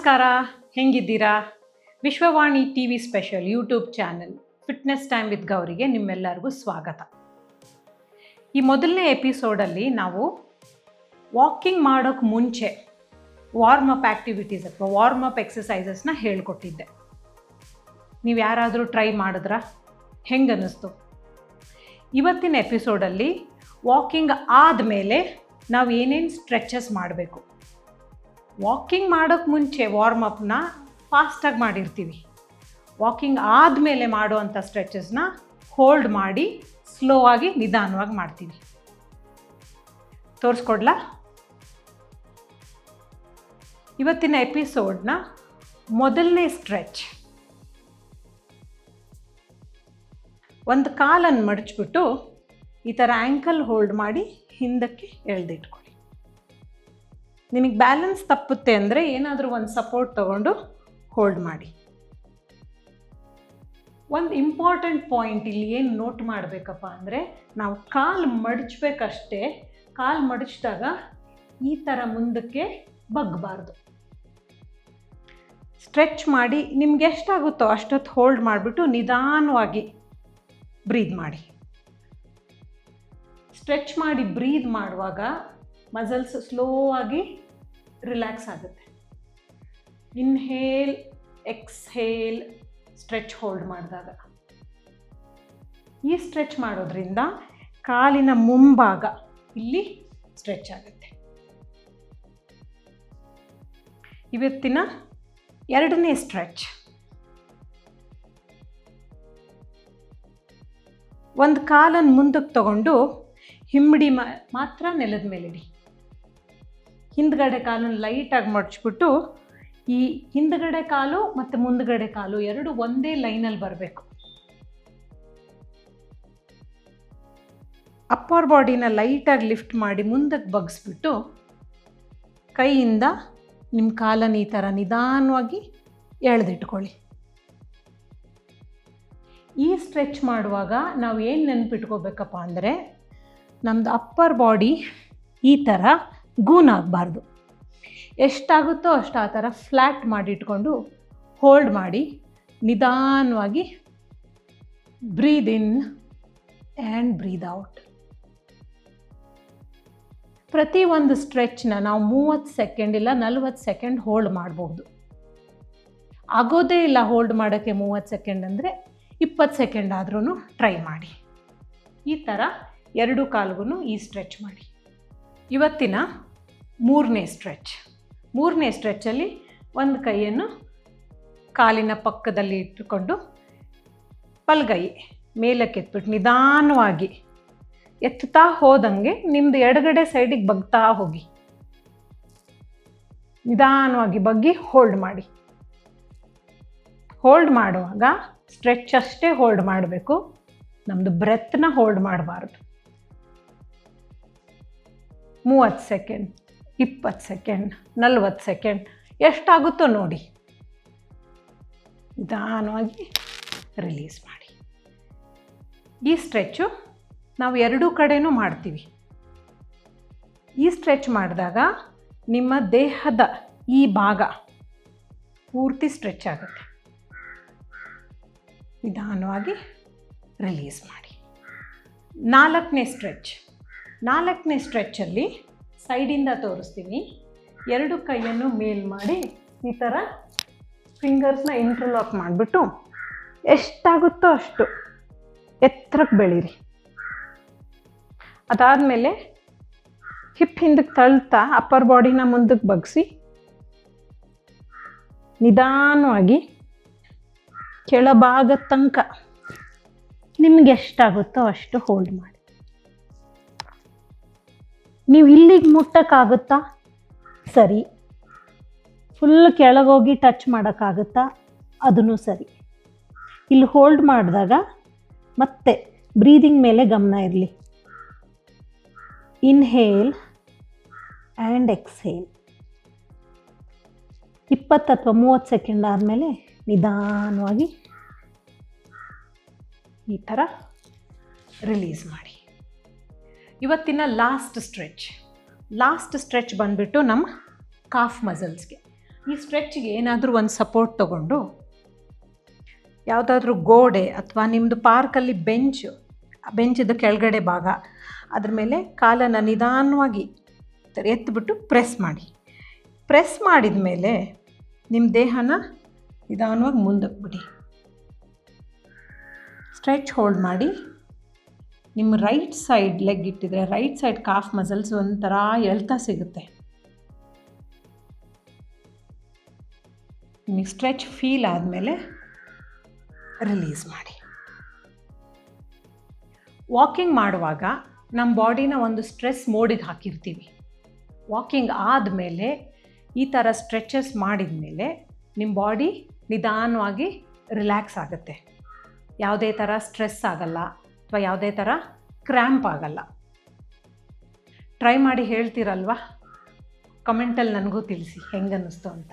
ನಮಸ್ಕಾರ, ಹೆಂಗಿದ್ದೀರಾ? Vishwavani TV special YouTube channel fitness time with ಗೌರಿಗೆ ನಿಮ್ಮೆಲ್ಲರಿಗೂ ಸ್ವಾಗತ. ಈ ಮೊದಲನೇ ಎಪಿಸೋಡಲ್ಲಿ ನಾವು ವಾಕಿಂಗ್ ಮಾಡೋಕ್ಕೆ ಮುಂಚೆ ವಾರ್ಮ್ ಅಪ್ ಆ್ಯಕ್ಟಿವಿಟೀಸ್ ಅಥವಾ ವಾರ್ಮ್ ಅಪ್ ಎಕ್ಸಸೈಸಸ್ನ ಹೇಳ್ಕೊಟ್ಟಿದ್ದೆ. ನೀವು ಯಾರಾದರೂ ಟ್ರೈ ಮಾಡಿದ್ರಾ? ಹೆಂಗೆ ಅನ್ನಿಸ್ತು? ಇವತ್ತಿನ ಎಪಿಸೋಡಲ್ಲಿ ವಾಕಿಂಗ್ ಆದಮೇಲೆ ನಾವು ಏನೇನು ಸ್ಟ್ರೆಚಸ್ ಮಾಡಬೇಕು. ವಾಕಿಂಗ್ ಮಾಡೋಕ್ಕೆ ಮುಂಚೆ ವಾರ್ಮ್ ಅಪ್ನ ಫಾಸ್ಟಾಗಿ ಮಾಡಿರ್ತೀವಿ. ವಾಕಿಂಗ್ ಆದಮೇಲೆ ಮಾಡುವಂಥ ಸ್ಟ್ರೆಚಸ್ನ ಹೋಲ್ಡ್ ಮಾಡಿ ಸ್ಲೋ ಆಗಿ ನಿಧಾನವಾಗಿ ಮಾಡ್ತೀವಿ. ತೋರಿಸ್ಕೊಡ್ಲಾ? ಇವತ್ತಿನ ಎಪಿಸೋಡ್ನ ಮೊದಲನೇ ಸ್ಟ್ರೆಚ್, ಒಂದು ಕಾಲನ್ನು ಮಡಚಿಬಿಟ್ಟು ಈ ಥರ ಆ್ಯಂಕಲ್ ಹೋಲ್ಡ್ ಮಾಡಿ ಹಿಂದಕ್ಕೆ ಎಳೆದಿಟ್ಕೊಳ್ಳಿ. ನಿಮಗೆ ಬ್ಯಾಲೆನ್ಸ್ ತಪ್ಪುತ್ತೆ ಅಂದರೆ ಏನಾದರೂ ಒಂದು ಸಪೋರ್ಟ್ ತೊಗೊಂಡು ಹೋಲ್ಡ್ ಮಾಡಿ. ಒಂದು ಇಂಪಾರ್ಟೆಂಟ್ ಪಾಯಿಂಟ್ ಇಲ್ಲಿ ಏನು ನೋಟ್ ಮಾಡಬೇಕಪ್ಪ ಅಂದರೆ, ನಾವು ಕಾಲು ಮಡಚಬೇಕಷ್ಟೇ. ಕಾಲು ಮಡಚಿದಾಗ ಈ ಥರ ಮುಂದಕ್ಕೆ ಬಗ್ಗಬಾರ್ದು. ಸ್ಟ್ರೆಚ್ ಮಾಡಿ ನಿಮ್ಗೆ ಎಷ್ಟಾಗುತ್ತೋ ಅಷ್ಟೊತ್ತು ಹೋಲ್ಡ್ ಮಾಡಿಬಿಟ್ಟು ನಿಧಾನವಾಗಿ ಬ್ರೀದ್ ಮಾಡಿ. ಸ್ಟ್ರೆಚ್ ಮಾಡಿ ಬ್ರೀದ್ ಮಾಡುವಾಗ ಮಸಲ್ಸ್ ಸ್ಲೋ ಆಗಿ ರಿಲ್ಯಾಕ್ಸ್ ಆಗುತ್ತೆ. ಇನ್ಹೇಲ್ ಎಕ್ಸ್ಹೇಲ್ ಸ್ಟ್ರೆಚ್ ಹೋಲ್ಡ್ ಮಾಡಿದಾಗ. ಈ ಸ್ಟ್ರೆಚ್ ಮಾಡೋದ್ರಿಂದ ಕಾಲಿನ ಮುಂಭಾಗ ಇಲ್ಲಿ ಸ್ಟ್ರೆಚ್ ಆಗುತ್ತೆ. ಇವತ್ತಿನ ಎರಡನೇ ಸ್ಟ್ರೆಚ್, ಒಂದು ಕಾಲನ್ನು ಮುಂದಕ್ಕೆ ತಗೊಂಡು ಹಿಂಬಡಿ ಮಾತ್ರ ನೆಲದ ಮೇಲಿಡಿ. ಹಿಂದ್ಗಡೆ ಕಾಲನ್ನು ಲೈಟಾಗಿ ಮಡಚಿಬಿಟ್ಟು ಈ ಹಿಂದ್ಗಡೆ ಕಾಲು ಮತ್ತು ಮುಂದ್ಗಡೆ ಕಾಲು ಎರಡು ಒಂದೇ ಲೈನಲ್ಲಿ ಬರಬೇಕು. ಅಪ್ಪರ್ ಬಾಡಿನ ಲೈಟಾಗಿ ಲಿಫ್ಟ್ ಮಾಡಿ ಮುಂದಕ್ಕೆ ಬಗ್ಗಿಸ್ಬಿಟ್ಟು ಕೈಯಿಂದ ನಿಮ್ಮ ಕಾಲನ್ನು ಈ ಥರ ನಿಧಾನವಾಗಿ ಎಳೆದಿಟ್ಕೊಳ್ಳಿ. ಈ ಸ್ಟ್ರೆಚ್ ಮಾಡುವಾಗ ನಾವು ಏನು ನೆನಪಿಟ್ಕೋಬೇಕಪ್ಪ ಅಂದರೆ, ನಮ್ಮದು ಅಪ್ಪರ್ ಬಾಡಿ ಈ ಥರ ಗೂನಾಗಬಾರ್ದು. ಎಷ್ಟಾಗುತ್ತೋ ಅಷ್ಟು ಆ ಥರ ಫ್ಲ್ಯಾಟ್ ಮಾಡಿಟ್ಕೊಂಡು ಹೋಲ್ಡ್ ಮಾಡಿ ನಿಧಾನವಾಗಿ ಬ್ರೀದ್ ಇನ್ ಆ್ಯಂಡ್ ಬ್ರೀದ್ ಔಟ್. ಪ್ರತಿ ಒಂದು ಸ್ಟ್ರೆಚ್ನ ನಾವು 30 ಸೆಕೆಂಡ್ ಇಲ್ಲ 40 ಸೆಕೆಂಡ್ ಹೋಲ್ಡ್ ಮಾಡ್ಬೋದು. ಆಗೋದೇ ಇಲ್ಲ ಹೋಲ್ಡ್ ಮಾಡೋಕ್ಕೆ 30 ಸೆಕೆಂಡ್ ಅಂದರೆ 20 ಸೆಕೆಂಡ್ ಆದ್ರೂ ಟ್ರೈ ಮಾಡಿ. ಈ ಥರ ಎರಡು ಕಾಲ್ಗೂ ಈ ಸ್ಟ್ರೆಚ್ ಮಾಡಿ. ಇವತ್ತಿನ ಮೂರನೇ ಸ್ಟ್ರೆಚ್ಚಲ್ಲಿ ಒಂದು ಕೈಯನ್ನು ಕಾಲಿನ ಪಕ್ಕದಲ್ಲಿ ಇಟ್ಟುಕೊಂಡು ಬಲಗೈ ಮೇಲಕ್ಕೆ ಎತ್ಬಿಟ್ಟು ನಿಧಾನವಾಗಿ ಎತ್ತುತ್ತಾ ಹೋದಂಗೆ ನಿಮ್ಮದು ಎಡಗಡೆ ಸೈಡಿಗೆ ಬಗ್ತಾ ಹೋಗಿ. ನಿಧಾನವಾಗಿ ಬಗ್ಗಿ ಹೋಲ್ಡ್ ಮಾಡಿ. ಹೋಲ್ಡ್ ಮಾಡುವಾಗ ಸ್ಟ್ರೆಚ್ ಅಷ್ಟೇ ಹೋಲ್ಡ್ ಮಾಡಬೇಕು, ನಮ್ಮದು ಬ್ರೆತ್ನ ಹೋಲ್ಡ್ ಮಾಡಬಾರ್ದು. 30 ಸೆಕೆಂಡ್, 20 ಸೆಕೆಂಡ್, 40 ಸೆಕೆಂಡ್ ಎಷ್ಟಾಗುತ್ತೋ ನೋಡಿ. ನಿಧಾನವಾಗಿ ರಿಲೀಸ್ ಮಾಡಿ. ಈ ಸ್ಟ್ರೆಚ್ಚು ನಾವು ಎರಡೂ ಕಡೆನೂ ಮಾಡ್ತೀವಿ. ಈ ಸ್ಟ್ರೆಚ್ ಮಾಡಿದಾಗ ನಿಮ್ಮ ದೇಹದ ಈ ಭಾಗ ಪೂರ್ತಿ ಸ್ಟ್ರೆಚ್ ಆಗುತ್ತೆ. ನಿಧಾನವಾಗಿ ರಿಲೀಸ್ ಮಾಡಿ. ನಾಲ್ಕನೇ ಸ್ಟ್ರೆಚ್ಚಲ್ಲಿ ಸೈಡಿಂದ ತೋರಿಸ್ತೀನಿ. ಎರಡು ಕೈಯನ್ನು ಮೇಲ್ ಮಾಡಿ ಈ ಥರ ಫಿಂಗರ್ಸ್ನ ಇಂಟರ್ಲಾಕ್ ಮಾಡಿಬಿಟ್ಟು ಎಷ್ಟಾಗುತ್ತೋ ಅಷ್ಟು ಎತ್ತರಕ್ಕೆ ಬೆಳೀರಿ. ಅದಾದಮೇಲೆ ಹಿಪ್ ಹಿಂದಕ್ಕೆ ತಳ್ತಾ ಅಪ್ಪರ್ ಬಾಡಿನ ಮುಂದಕ್ಕೆ ಬಗ್ಗಿಸಿ ನಿಧಾನವಾಗಿ ಕೆಳಭಾಗದ ತನಕ ನಿಮ್ಗೆ ಎಷ್ಟಾಗುತ್ತೋ ಅಷ್ಟು ಹೋಲ್ಡ್ ಮಾಡಿ. ನೀವು ಇಲ್ಲಿಗೆ ಮುಟ್ಟಕ್ಕಾಗುತ್ತಾ? ಸರಿ. ಫುಲ್ ಕೆಳಗೋಗಿ ಟಚ್ ಮಾಡೋಕ್ಕಾಗುತ್ತಾ? ಅದೂ ಸರಿ. ಇಲ್ಲಿ ಹೋಲ್ಡ್ ಮಾಡಿದಾಗ ಮತ್ತೆ ಬ್ರೀದಿಂಗ್ ಮೇಲೆ ಗಮನ ಇರಲಿ. Inhale and exhale. 20 ಅಥವಾ 30 ಸೆಕೆಂಡ್ ಆದಮೇಲೆ ನಿಧಾನವಾಗಿ ಈ ಥರ ರಿಲೀಸ್ ಮಾಡಿ. ಇವತ್ತಿನ ಲಾಸ್ಟ್ ಸ್ಟ್ರೆಚ್ ಬಂದುಬಿಟ್ಟು ನಮ್ಮ ಕಾಫ್ ಮಸಲ್ಸ್ಗೆ. ಈ ಸ್ಟ್ರೆಚ್ಗೆ ಏನಾದರೂ ಒಂದು ಸಪೋರ್ಟ್ ತೊಗೊಂಡು ಯಾವುದಾದ್ರೂ ಗೋಡೆ ಅಥವಾ ನಿಮ್ಮದು ಪಾರ್ಕಲ್ಲಿ ಬೆಂಚಿದ್ದು ಕೆಳಗಡೆ ಭಾಗ ಅದ್ರ ಮೇಲೆ ಕಾಲನ್ನು ನಿಧಾನವಾಗಿ ಎತ್ತಿಬಿಟ್ಟು ಪ್ರೆಸ್ ಮಾಡಿ. ಪ್ರೆಸ್ ಮಾಡಿದ ಮೇಲೆ ನಿಮ್ಮ ದೇಹನ ನಿಧಾನವಾಗಿ ಮುಂದಕ್ಕೆ ಬಿಡಿ. ಸ್ಟ್ರೆಚ್ ಹೋಲ್ಡ್ ಮಾಡಿ. ನಿಮ್ಮ ರೈಟ್ ಸೈಡ್ ಲೆಗ್ ಇಟ್ಟಿದ್ರೆ ರೈಟ್ ಸೈಡ್ ಕಾಫ್ ಮಸಲ್ಸ್ ಒಂಥರ ಎಳ್ತಾ ಸಿಗುತ್ತೆ. ನಿಮಗೆ ಸ್ಟ್ರೆಚ್ ಫೀಲ್ ಆದಮೇಲೆ ರಿಲೀಸ್ ಮಾಡಿ. ವಾಕಿಂಗ್ ಮಾಡುವಾಗ ನಮ್ಮ ಬಾಡಿನ ಒಂದು ಸ್ಟ್ರೆಸ್ ಮೋಡಿಗೆ ಹಾಕಿರ್ತೀವಿ. ವಾಕಿಂಗ್ ಆದಮೇಲೆ ಈ ಥರ ಸ್ಟ್ರೆಚಸ್ ಮಾಡಿದ ಮೇಲೆ ನಿಮ್ಮ ಬಾಡಿ ನಿಧಾನವಾಗಿ ರಿಲ್ಯಾಕ್ಸ್ ಆಗುತ್ತೆ. ಯಾವುದೇ ಥರ ಸ್ಟ್ರೆಸ್ ಆಗಲ್ಲ ಅಥವಾ ಯಾವುದೇ ಥರ ಕ್ರ್ಯಾಂಪ್ ಆಗಲ್ಲ. ಟ್ರೈ ಮಾಡಿ ಹೇಳ್ತೀರಲ್ವ, ಕಮೆಂಟಲ್ಲಿ ನನಗೂ ತಿಳಿಸಿ ಹೆಂಗನ್ನಿಸ್ತು ಅಂತ.